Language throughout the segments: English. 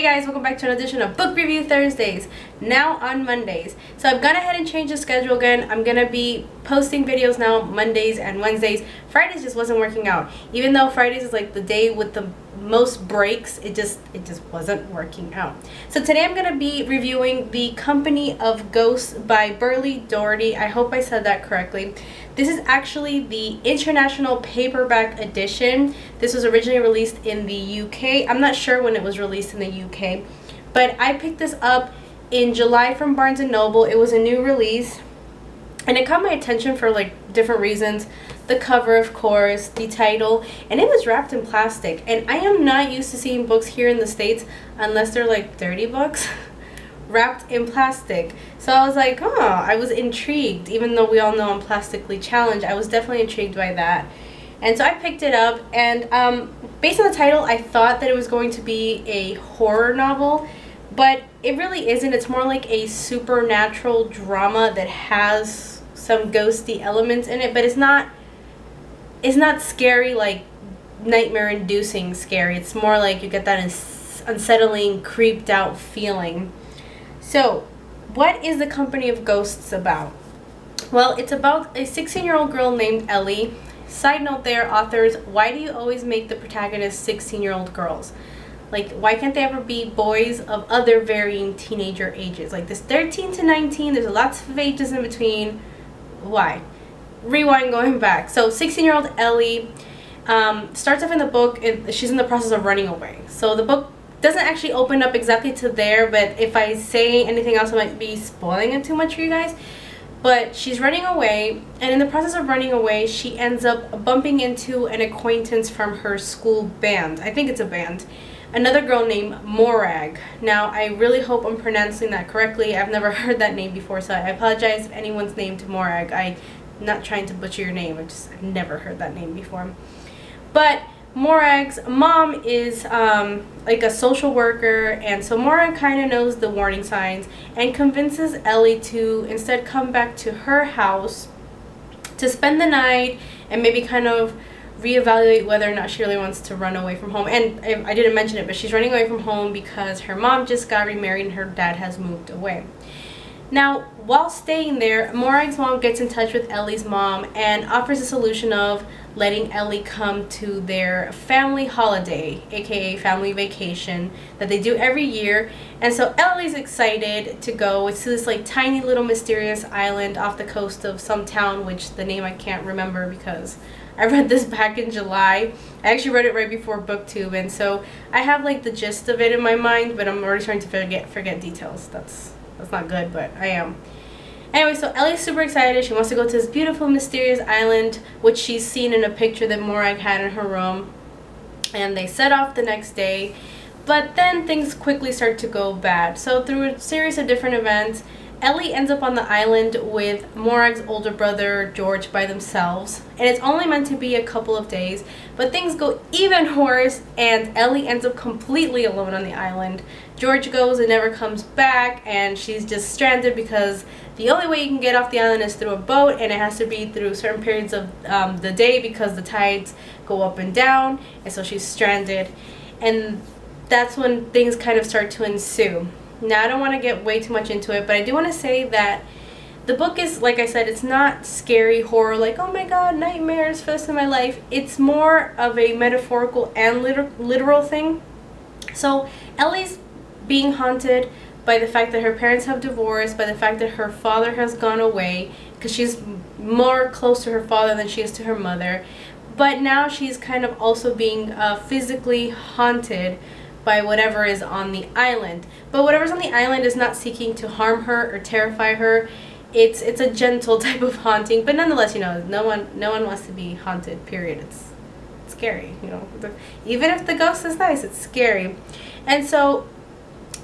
guys, welcome back to an edition of Book Review Thursdays, now on Mondays. So I've gone ahead and changed the schedule again. I'm going to be posting videos now Mondays and Wednesdays. Fridays just wasn't working out. Even though Fridays is like the day with the most breaks, it just wasn't working out. So today I'm going to be reviewing The Company of Ghosts by Berlie Doherty. I hope I said that correctly. This is actually the international paperback edition. This was originally released in the UK. I'm not sure when it was released in the UK, but I picked this up in July from Barnes & Noble. It was a new release, and it caught my attention for like different reasons. The cover, of course, the title, and it was wrapped in plastic. And I am not used to seeing books here in the States unless they're like 30 bucks. Wrapped in plastic. So I was like, I was intrigued. Even though we all know I'm plastically challenged, I was definitely intrigued by that. And so I picked it up, and based on the title, I thought that it was going to be a horror novel, but it really isn't. It's more like a supernatural drama that has some ghosty elements in it, but it's not scary, like nightmare-inducing scary. It's more like you get that unsettling, creeped out feeling. So, what is The Company of Ghosts about? Well, it's about a 16-year-old girl named Ellie. Side note there, authors, why do you always make the protagonists 16-year-old girls? Like, why can't they ever be boys of other varying teenager ages? Like this 13 to 19, there's lots of ages in between. Why? Rewind, going back. So 16-year-old Ellie starts off in the book, and she's in the process of running away. So the book doesn't actually open up exactly to there, but if I say anything else, I might be spoiling it too much for you guys. But she's running away, and in the process of running away, she ends up bumping into an acquaintance from her school band. I think it's a band. Another girl named Morag. Now, I really hope I'm pronouncing that correctly. I've never heard that name before, so I apologize if anyone's named Morag. I'm not trying to butcher your name. I've never heard that name before. But Morag's mom is like a social worker, and so Morag kind of knows the warning signs and convinces Ellie to instead come back to her house to spend the night and maybe kind of reevaluate whether or not she really wants to run away from home. And I didn't mention it, but she's running away from home because her mom just got remarried and her dad has moved away. Now, while staying there, Morag's mom gets in touch with Ellie's mom and offers a solution of letting Ellie come to their family holiday, aka family vacation, that they do every year. And so Ellie's excited to go. It's to this like tiny little mysterious island off the coast of some town, which the name I can't remember because I read this back in July. I actually read it right before BookTube, and so I have like the gist of it in my mind, but I'm already starting to forget details. That's not good, but I am. Anyway, so Ellie's super excited. She wants to go to this beautiful, mysterious island, which she's seen in a picture that Morag had in her room. And they set off the next day, but then things quickly start to go bad. So through a series of different events, Ellie ends up on the island with Morag's older brother, George, by themselves. And it's only meant to be a couple of days, but things go even worse, and Ellie ends up completely alone on the island. George goes and never comes back, and she's just stranded because the only way you can get off the island is through a boat, and it has to be through certain periods of the day because the tides go up and down, and so she's stranded. And that's when things kind of start to ensue. Now, I don't want to get way too much into it, but I do want to say that the book is, like I said, it's not scary horror, like, oh my god, nightmares for the rest of my life. It's more of a metaphorical and literal thing. So Ellie's being haunted by the fact that her parents have divorced, by the fact that her father has gone away, because she's more close to her father than she is to her mother. But now she's kind of also being physically haunted by whatever is on the island. But whatever's on the island is not seeking to harm her or terrify her. It's a gentle type of haunting, but nonetheless, you know, no one wants to be haunted, period. It's scary, you know. Even if the ghost is nice, it's scary. And so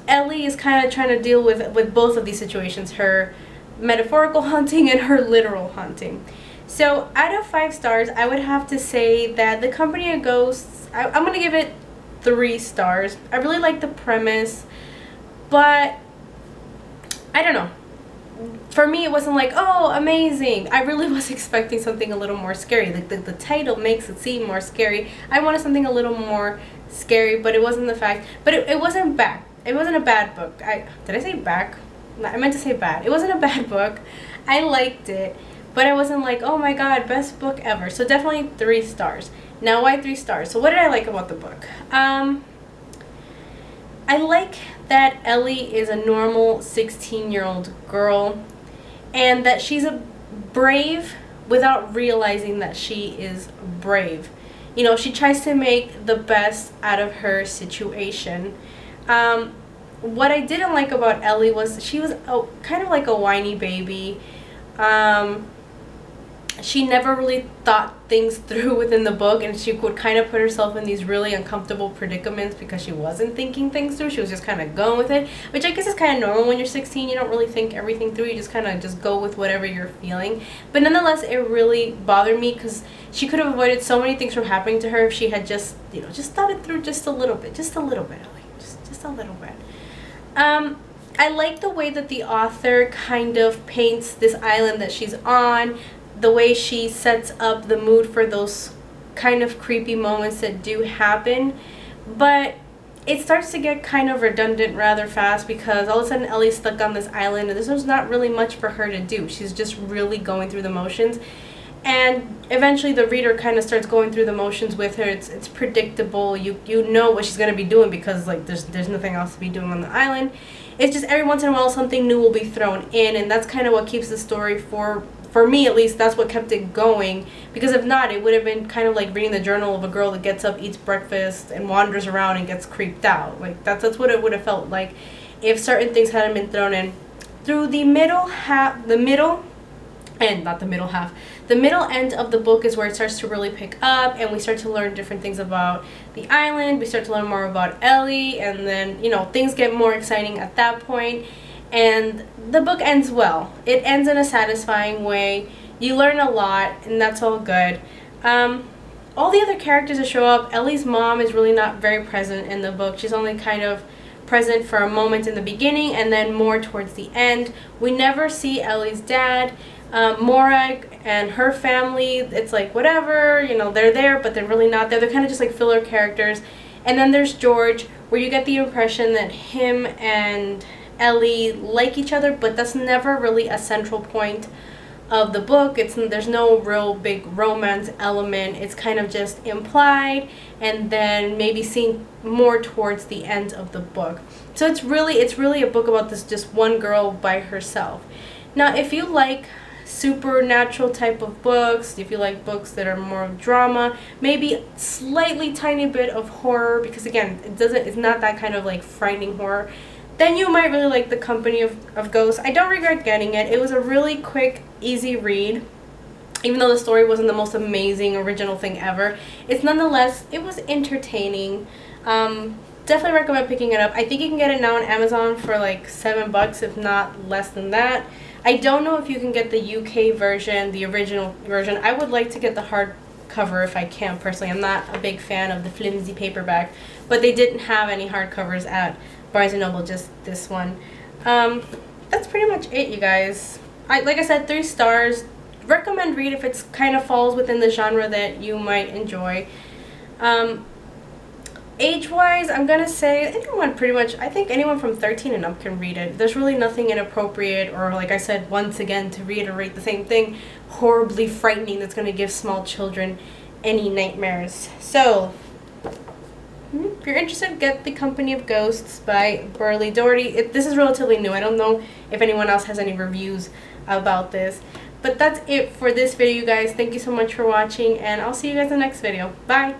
Ellie is kind of trying to deal with both of these situations, her metaphorical haunting and her literal haunting. So out of 5 stars, I would have to say that The Company of Ghosts, I'm going to give it 3 stars. I really like the premise, but I don't know. For me, it wasn't like, oh, amazing. I really was expecting something a little more scary. Like the title makes it seem more scary. I wanted something a little more scary, but it wasn't the fact. But it wasn't bad. it wasn't a bad book. Did I say back? I meant to say bad. It wasn't a bad book. I liked it, but I wasn't like, oh my god, best book ever. So definitely 3 stars. Now why 3 stars? So what did I like about the book? I like that Ellie is a normal 16-year-old girl, and that she's a brave without realizing that she is brave. You know, she tries to make the best out of her situation. What I didn't like about Ellie was she was kind of like a whiny baby. She never really thought things through within the book, and she would kind of put herself in these really uncomfortable predicaments because she wasn't thinking things through. She was just kind of going with it, which I guess is kind of normal when you're 16. You don't really think everything through. You just kind of just go with whatever you're feeling. But nonetheless, it really bothered me because she could have avoided so many things from happening to her if she had just, you know, just thought it through just a little bit, Ellie, just a little bit. I like the way that the author kind of paints this island that she's on, the way she sets up the mood for those kind of creepy moments that do happen, but it starts to get kind of redundant rather fast because all of a sudden Ellie's stuck on this island and there's not really much for her to do. She's just really going through the motions, and eventually the reader kind of starts going through the motions with her. It's predictable. You know what she's going to be doing because like there's nothing else to be doing on the island. It's just every once in a while something new will be thrown in, and that's kind of what keeps the story for me at least, that's what kept it going, because if not, it would have been kind of like reading the journal of a girl that gets up, eats breakfast, and wanders around and gets creeped out. Like that's what it would have felt like if certain things hadn't been thrown in. Through the middle end of the book is where it starts to really pick up, and we start to learn different things about the island. We start to learn more about Ellie, and then, you know, things get more exciting at that point. And the book ends well. It ends in a satisfying way. You learn a lot, and that's all good. All the other characters that show up, Ellie's mom is really not very present in the book. She's only kind of present for a moment in the beginning and then more towards the end. We never see Ellie's dad. Morag and her family, it's like whatever, you know, they're there, but they're really not there. They're kind of just like filler characters. And then there's George, where you get the impression that him and Ellie like each other, but that's never really a central point of the book. There's no real big romance element. It's kind of just implied and then maybe seen more towards the end of the book. So it's really a book about this just one girl by herself. Now, if you like supernatural type of books, if you like books that are more drama, maybe slightly tiny bit of horror, because again, it's not that kind of like frightening horror, then you might really like The Company of Ghosts. I don't regret getting it. It was a really quick, easy read. Even though the story wasn't the most amazing, original thing ever, it was entertaining. Definitely recommend picking it up. I think you can get it now on Amazon for like $7, if not less than that. I don't know if you can get the UK version, the original version. I would like to get the hardcover if I can, personally. I'm not a big fan of the flimsy paperback, but they didn't have any hardcovers at Barnes & Noble, just this one. That's pretty much it, you guys. Like I said, 3 stars. Recommend read if it kind of falls within the genre that you might enjoy. Age-wise, I'm gonna say I think anyone from 13 and up can read it. There's really nothing inappropriate or, like I said, once again, to reiterate the same thing, horribly frightening that's gonna give small children any nightmares. So, if you're interested, get The Company of Ghosts by Berlie Doherty. This is relatively new. I don't know if anyone else has any reviews about this. But that's it for this video, you guys. Thank you so much for watching, and I'll see you guys in the next video. Bye!